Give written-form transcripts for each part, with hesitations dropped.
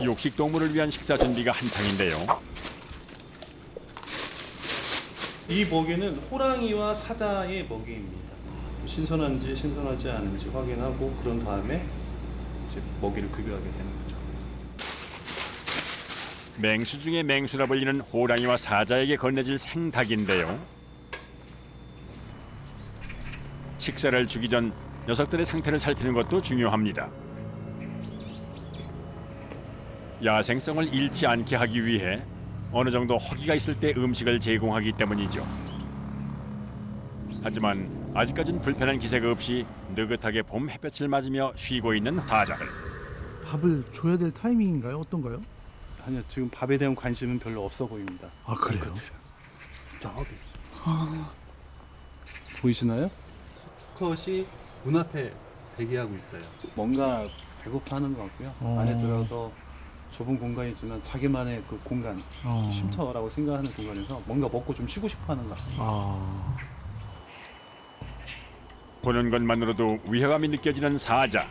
육식 동물을 위한 식사 준비가 한창인데요. 이 먹이는 호랑이와 사자의 먹이입니다. 신선한지 신선하지 않은지 확인하고 그런 다음에 이제 먹이를 급여하게 되는 거죠. 맹수 중에 맹수라 불리는 호랑이와 사자에게 건네질 생닭인데요. 식사를 주기 전 녀석들의 상태를 살피는 것도 중요합니다. 야생성을 잃지 않게 하기 위해 어느 정도 허기가 있을 때 음식을 제공하기 때문이죠. 하지만 아직까지는 불편한 기세가 없이 느긋하게 봄 햇볕을 맞으며 쉬고 있는 사자들. 밥을 줘야 될 타이밍인가요? 어떤가요? 아니요, 지금 밥에 대한 관심은 별로 없어 보입니다. 아, 그래요? 저기 보이시나요? 수컷이 문 앞에 대기하고 있어요. 뭔가 배고파하는 것 같고요. 안에 들어서 좁은 공간이지만 자기만의 그 공간, 쉼터라고 생각하는 공간에서 뭔가 먹고 좀 쉬고 싶어하는 것 같습니다. 보는 것만으로도 위화감이 느껴지는 사자.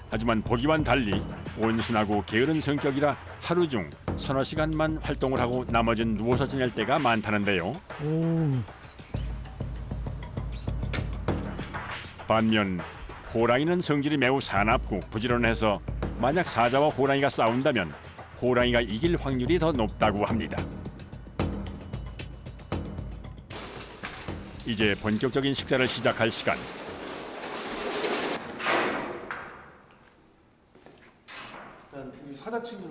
하지만 보기와는 달리 온순하고 게으른 성격이라 하루 중 서너 시간만 활동을 하고 나머지는 누워서 지낼 때가 많다는데요. 반면 호랑이는 성질이 매우 사납고 부지런해서 만약 사자와 호랑이가 싸운다면 호랑이가 이길 확률이 더 높다고 합니다. 이제 본격적인 식사를 시작할 시간.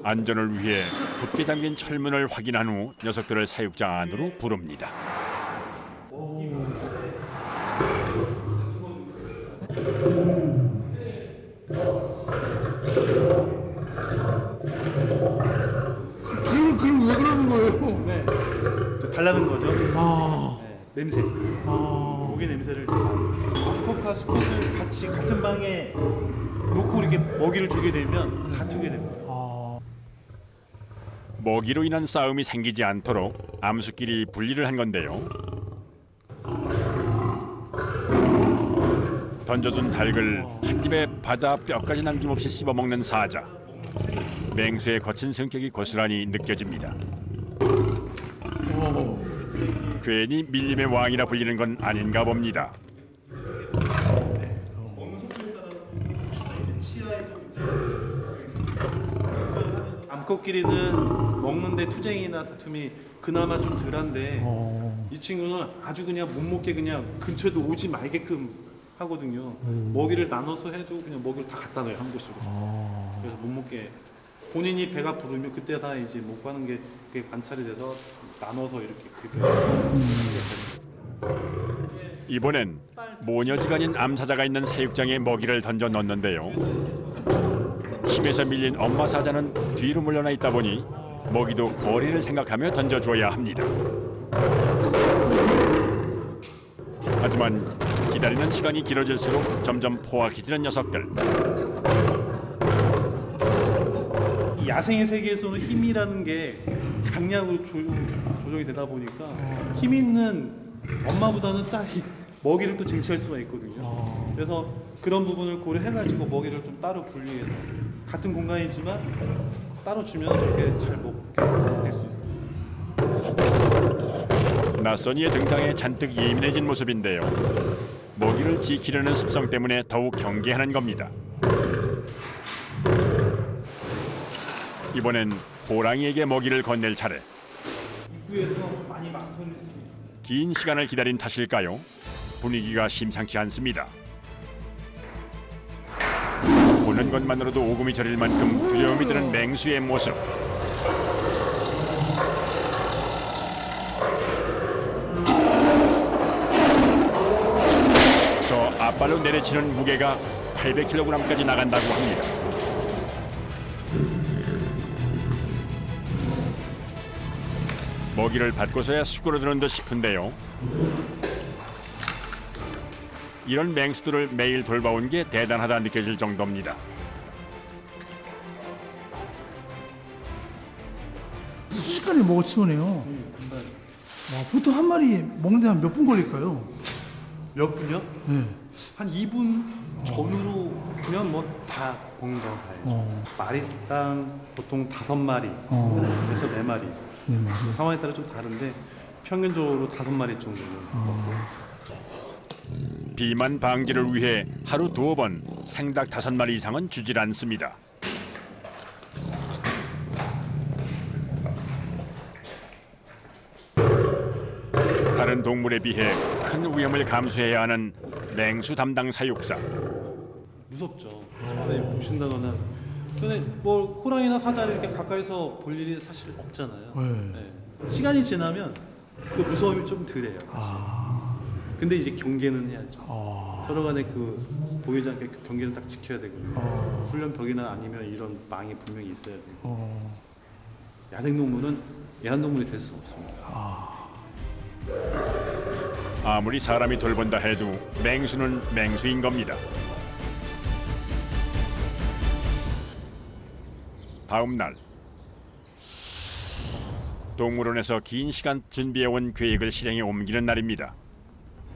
안전을 위해 굳게 잠긴 철문을 확인한 후 녀석들을 사육장 안으로 부릅니다. 그럼 왜 그러는 거예요? 네, 달라는 거죠. 아, 네, 냄새, 고기 냄새를 암컷과 수컷을 같이 같은 방에 놓고 이렇게 먹이를 주게 되면 다투게 됩니다. 먹이로 인한 싸움이 생기지 않도록 암수끼리 분리를 한 건데요. 던져준 닭을 한 입에 받아 뼈까지 남김없이 씹어먹는 사자. 맹수의 거친 성격이 고스란히 느껴집니다. 괜히 밀림의 왕이라 불리는 건 아닌가 봅니다. 암컷끼리는 먹는데 투쟁이나 다툼이 그나마 좀 덜한데 이 친구는 아주 그냥 못 먹게 그냥 근처에도 오지 말게끔 하거든요. 먹이를 나눠서 해도 그냥 먹이를 다 갖다 놔요, 한 곳으로. 그래서 못 먹게 본인이 배가 부르면 그때 다 이제 못 가는 게 그게 관찰이 돼서 나눠서 이렇게 이번엔 모녀지간인 암사자가 있는 사육장에 먹이를 던져 넣는데요. 힘에서 밀린 엄마 사자는 뒤로 물러나 있다 보니 먹이도 거리를 생각하며 던져줘야 합니다. 하지만 기다리는 시간이 길어질수록 점점 포악해지는 녀석들. 이 야생의 세계에서는 힘이라는 게 강약으로 조정이 되다 보니까 힘 있는 엄마보다는 딸이 먹이를 또 쟁취할 수가 있거든요. 그래서 그런 부분을 고려해가지고 먹이를 좀 따로 분리해서 같은 공간이지만 따로 주면 저렇게 잘 먹게 될 수 있어요. 낯선 이의 등장에 잔뜩 예민해진 모습인데요. 먹이를 지키려는 습성 때문에 더욱 경계하는 겁니다. 이번엔 호랑이에게 먹이를 건넬 차례. 입구에서 많이 망설일 수도 있어요. 긴 시간을 기다린 탓일까요? 분위기가 심상치 않습니다. 보는 것만으로도 오금이 저릴 만큼 두려움이 드는 맹수의 모습. 저 앞발로 내려치는 무게가 800kg까지 나간다고 합니다. 먹이를 받고서야 수그러드는 듯 싶은데요. 이런 맹수들을 매일 돌봐온 게 대단하다 느껴질 정도입니다. 순식간에 먹어치우네요. 와, 보통 한 마리 먹는데 한 몇 분 걸릴까요? 몇 분요? 네. 한 2분 전후로 그냥 뭐 다 다 공격해야죠. 마리당 보통 5마리에서 어. 4마리. 네, 맞아요. 상황에 따라 좀 다른데 평균적으로 5마리 정도는 먹고. 비만 방지를 위해 하루 2번 생닭 5마리 이상은 주질 않습니다. 다른 동물에 비해 큰 위험을 감수해야 하는 맹수 담당 사육사. 무섭죠. 처음에 보신다거나. 근데 뭐 호랑이나 사자를 이렇게 가까이서 볼 일이 사실 없잖아요. 네. 네. 시간이 지나면 그 무서움이 좀 덜해요. 사실. 아. 근데 이제 경계는 해야죠. 아. 서로 간에 그 보이지 않게 그 경계를 딱 지켜야 되거든요. 훈련벽이나 아니면 이런 망이 분명히 있어야 돼요. 야생동물은 애완동물이 될 수 없습니다. 아무리 사람이 돌본다 해도 맹수는 맹수인 겁니다. 다음 날 동물원에서 긴 시간 준비해온 계획을 실행에 옮기는 날입니다.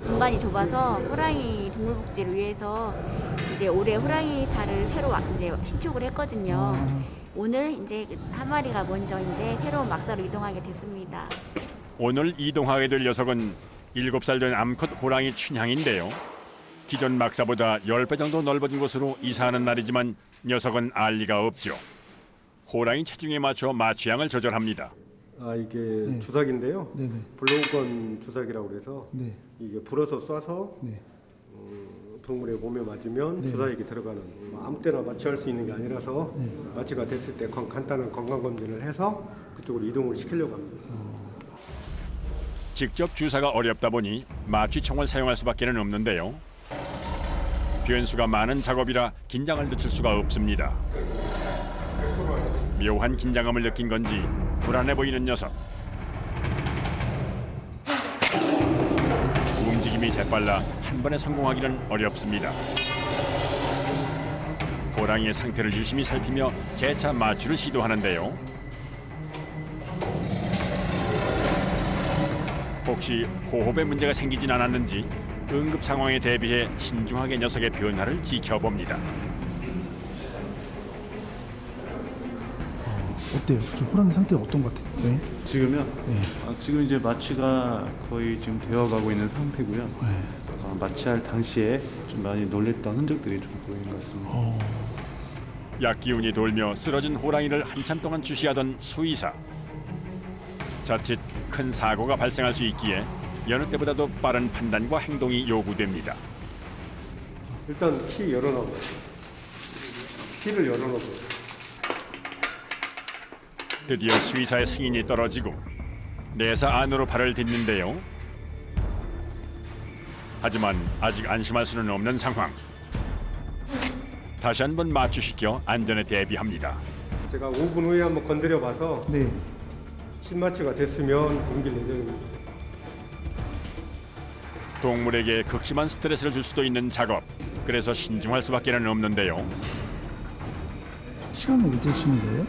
공간이 좁아서 호랑이 동물복지를 위해서 이제 올해 호랑이 자를 새로 이제 신축을 했거든요. 오늘 이제 한 마리가 먼저 이제 새로운 막사로 이동하게 됐습니다. 오늘 이동하게 될 녀석은 7살 된 암컷 호랑이 춘향인데요. 기존 막사보다 10배 정도 넓어진 곳으로 이사하는 날이지만 녀석은 알 리가 없죠. 호랑이 체중에 맞춰 마취향을 조절합니다. 아 이게 주사기인데요. 네네. 블로우건 주사기라고 그래서 네. 이게 불어서 쏴서 네. 동물의 몸에 맞으면 주사액이 들어가는 아무 때나 마취할 수 있는 게 아니라서 마취가 됐을 때 간단한 건강검진을 해서 그쪽으로 이동을 시키려고 합니다. 직접 주사가 어렵다 보니 마취총을 사용할 수밖에 없는데요. 변수가 많은 작업이라 긴장을 늦출 수가 없습니다. 묘한 긴장감을 느낀 건지 불안해 보이는 녀석. 움직임이 재빨라 한 번에 성공하기는 어렵습니다. 호랑이의 상태를 유심히 살피며 재차 마취를 시도하는데요. 혹시 호흡에 문제가 생기진 않았는지 응급 상황에 대비해 신중하게 녀석의 변화를 지켜봅니다. 어때요? 지금 호랑이 상태가 어떤 것 같아요? 네. 지금요? 네. 지금 이제 마취가 거의 지금 되어가고 있는 상태고요. 네. 마취할 당시에 좀 많이 놀랬던 흔적들이 좀 보이는 것 같습니다. 약기운이 돌며 쓰러진 호랑이를 한참 동안 주시하던 수의사. 자칫 큰 사고가 발생할 수 있기에 여느 때보다도 빠른 판단과 행동이 요구됩니다. 일단 키 열어놓고 키를 열어놓고 드디어 수의사의 승인이 떨어지고 내사 안으로 발을 딛는데요. 하지만 아직 안심할 수는 없는 상황. 다시 한번 마취시켜 안전에 대비합니다. 제가 5분 후에 한번 건드려봐서 네. 신마취가 됐으면 옮길 예정입니다. 동물에게 극심한 스트레스를 줄 수도 있는 작업. 그래서 신중할 수밖에 없는데요. 시간은 언제 쉬는 거예요?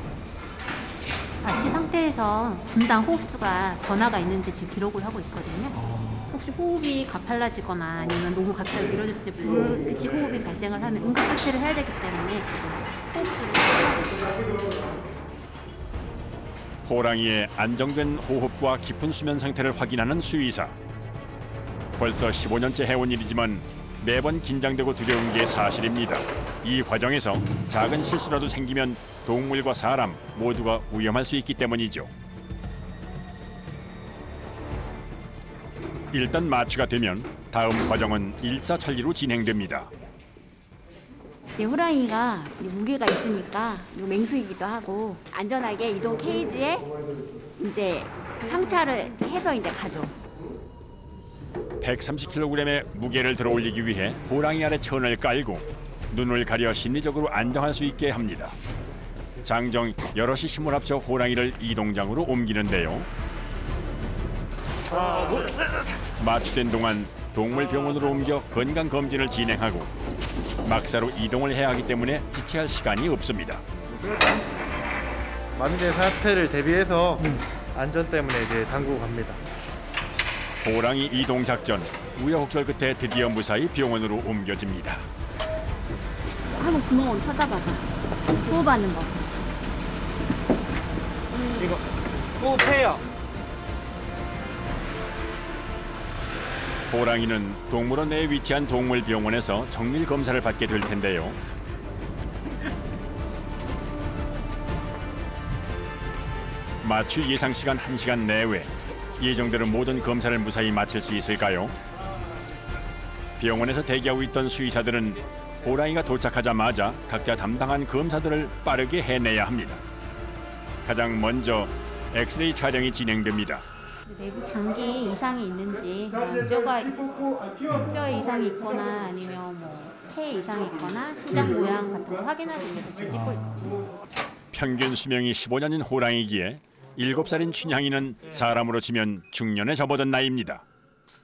마취 상태에서 분당 호흡수가 변화가 있는지 지금 기록을 하고 있거든요. 혹시 호흡이 가팔라지거나 아니면 너무 갑자기 길어졌을 때 불규칙 호흡이 발생을 하면 응급 처치를 해야 되기 때문에 지금 호흡수를 조절하고 있습니다. 호랑이의 안정된 호흡과 깊은 수면 상태를 확인하는 수의사. 벌써 15년째 해온 일이지만 매번 긴장되고 두려운 게 사실입니다. 이 과정에서 작은 실수라도 생기면 동물과 사람 모두가 위험할 수 있기 때문이죠. 일단 마취가 되면 다음 과정은 일사천리로 진행됩니다. 이 호랑이가 무게가 있으니까 맹수이기도 하고 안전하게 이동 케이지에 이제 상차를 해서 이제 가죠. 130kg의 무게를 들어 올리기 위해 호랑이 아래 천을 깔고 눈을 가려 심리적으로 안정할 수 있게 합니다. 장정 여럿이 힘을 합쳐 호랑이를 이동장으로 옮기는데요. 마취된 동안 동물병원으로 옮겨 건강검진을 진행하고 막사로 이동을 해야 하기 때문에 지체할 시간이 없습니다. 만대 사태를 대비해서 안전 때문에 이제 잠그고 갑니다. 호랑이 이동 작전 우여곡절 끝에 드디어 무사히 병원으로 옮겨집니다. 한번 구멍으로 쳐다봐봐. 호흡하는 법. 이거 호흡해요. 호랑이는 동물원 내에 위치한 동물병원에서 정밀 검사를 받게 될 텐데요. 마취 예상 시간 1시간 내외 예정대로 모든 검사를 무사히 마칠 수 있을까요? 병원에서 대기하고 있던 수의사들은 호랑이가 도착하자마자 각자 담당한 검사들을 빠르게 해내야 합니다. 가장 먼저 엑스레이 촬영이 진행됩니다. 내부 장기 이상이 있는지, 뼈에 이상이 있거나 아니면 폐에 이상이 있거나 신장 모양 같은 거 확인하기 위해서 지금 찍고 있거든요. 평균 수명이 15년인 호랑이기에 7살인 춘향이는 사람으로 치면 중년에 접어든 나이입니다.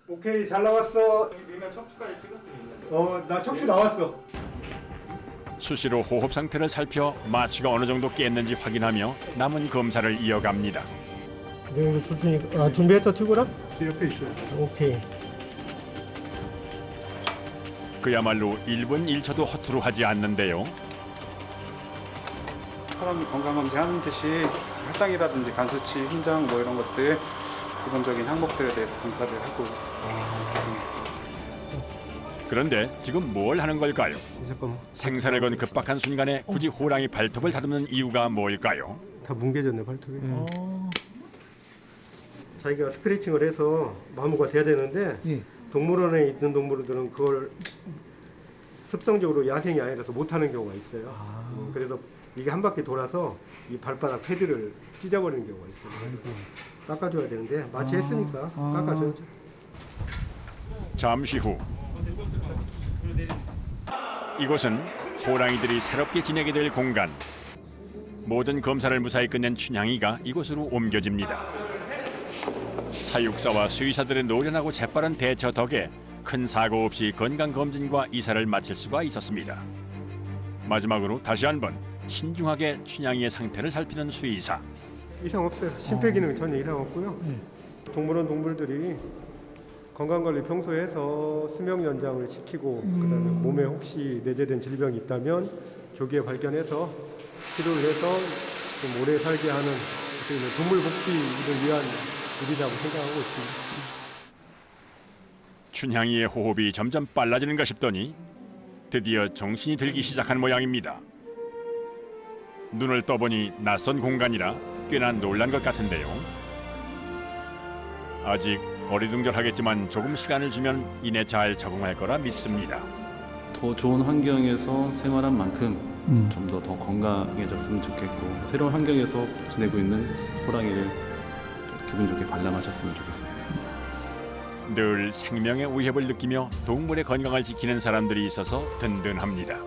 오케이, 잘 나왔어. 나 척추 나왔어. 수시로 호흡 상태를 살펴 마취가 어느 정도 깼는지 확인하며 남은 검사를 이어갑니다. 네, 이거 줄 테니까. 준비했어, 튜브랑? 제 옆에 있어요. 오케이. 그야말로 1분 1초도 허투루 하지 않는데요. 사람이 건강검진 하는 듯이 혈당이라든지 간수치, 흰장 뭐 이런 것들 기본적인 항목들에 대해서 검사를 하고. 그런데 지금 뭘 하는 걸까요? 잠깐만. 생사를 건 급박한 순간에 굳이 호랑이 발톱을 다듬는 이유가 뭘까요? 다 뭉개졌네, 발톱이. 자기가 스크래칭을 해서 마모가 돼야 되는데 예. 동물원에 있는 동물들은 그걸 습성적으로 야생이 아니라서 못하는 경우가 있어요. 그래서 이게 한 바퀴 돌아서 이 발바닥 패드를 찢어버리는 경우가 있어요. 깎아줘야 되는데 마취했으니까 깎아줘야죠. 잠시 후 이곳은 호랑이들이 새롭게 지내게 될 공간. 모든 검사를 무사히 끝낸 춘향이가 이곳으로 옮겨집니다. 사육사와 수의사들의 노련하고 재빠른 대처 덕에 큰 사고 없이 건강검진과 이사를 마칠 수가 있었습니다. 마지막으로 다시 한번 신중하게 춘향이의 상태를 살피는 수의사. 이상 없어요. 심폐기능 전혀 이상 없고요. 동물원 동물들이 건강관리 평소에 해서 수명 연장을 시키고 그다음에 몸에 혹시 내재된 질병이 있다면 조기에 발견해서 치료를 해서 좀 오래 살게 하는 동물 복지를 위한 일이라고 생각하고 있습니다. 춘향이의 호흡이 점점 빨라지는가 싶더니 드디어 정신이 들기 시작한 모양입니다. 눈을 떠보니 낯선 공간이라 꽤나 놀란 것 같은데요. 아직 어리둥절하겠지만 조금 시간을 주면 이내 잘 적응할 거라 믿습니다. 더 좋은 환경에서 생활한 만큼 좀 더 건강해졌으면 좋겠고 새로운 환경에서 지내고 있는 호랑이를 기분 좋게 관람하셨으면 좋겠습니다. 늘 생명의 위협을 느끼며 동물의 건강을 지키는 사람들이 있어서 든든합니다.